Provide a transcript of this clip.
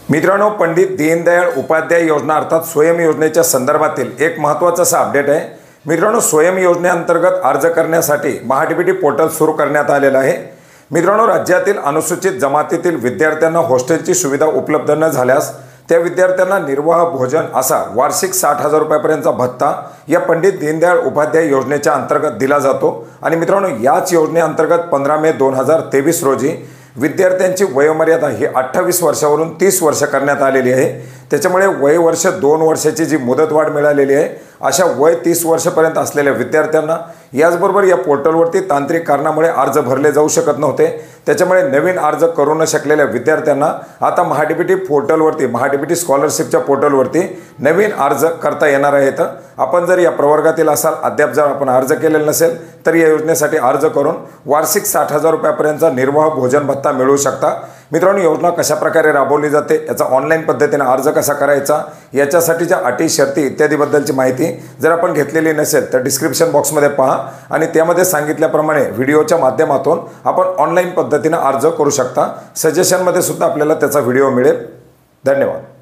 मित्रांनो, पंडित दीनदयाळ उपाध्याय योजना अर्थात स्वयं योजनेच्या संदर्भातील एक महत्त्वाचा असा अपडेट आहे। मित्रांनो, स्वयं योजनेअंतर्गत अर्ज करण्यासाठी महाडीबीटी पोर्टल सुरू करण्यात आलेलं आहे। मित्रांनो, राज्यातील अनुसूचित जमातीतील विद्यार्थ्यांना हॉस्टेलची सुविधा उपलब्ध न झाल्यास त्या विद्यार्थ्यांना निर्वाह भोजन असा वार्षिक 60,000 रुपयापर्यंतचा भत्ता या पंडित दीनदयाळ उपाध्याय योजनेच्या अंतर्गत दिला जातो। आणि मित्रांनो, याच योजनेअंतर्गत 15 मे 2023 रोजी विद्यार्थ्यांची वयोमर्यादा ही 28 वर्षावरून 30 वर्ष करण्यात आलेली आहे। त्याच्यामुळे वय वर्ष 2 वर्षाची जी मुदतवाढ मिळालेली आहे, अशा वय 30 वर्षापर्यंत असलेल्या विद्यार्थ्यांना याचबरोबर या पोर्टलवरती तांत्रिक कारणामुळे अर्ज भरले जाऊ शकत नव्हते। त्याच्यामुळे नवीन अर्ज करू न शकलेल्या विद्यार्थ्यांना आता महाडीबीटी पोर्टलवरती महाडीबीटी स्कॉलरशिपच्या पोर्टलवरती नवीन अर्ज करता येणार आहेत। आपण जर या प्रवर्गातील असाल, अद्याप जर आपण अर्ज केलेला नसेल तर या योजनेसाठी अर्ज करून वार्षिक 60,000 रुपयापर्यंतचा निर्वाह भोजन भत्ता मिळवू शकता। मित्रांनो, योजना कशा प्रकारे राबवली जाते, याचा ऑनलाईन पद्धतीने अर्ज कसा करायचा, याच्यासाठीच्या अटी शर्ती इत्यादीबद्दलची माहिती जर आपण घेतलेली नसेल तर डिस्क्रिप्शन बॉक्समध्ये पहा आणि त्यामध्ये सांगितल्याप्रमाणे व्हिडिओच्या माध्यमातून आपण ऑनलाईन पद्धतीने अर्ज करू शकता। सजेशनमध्ये सुद्धा आपल्याला त्याचा व्हिडिओ मिळेल। धन्यवाद।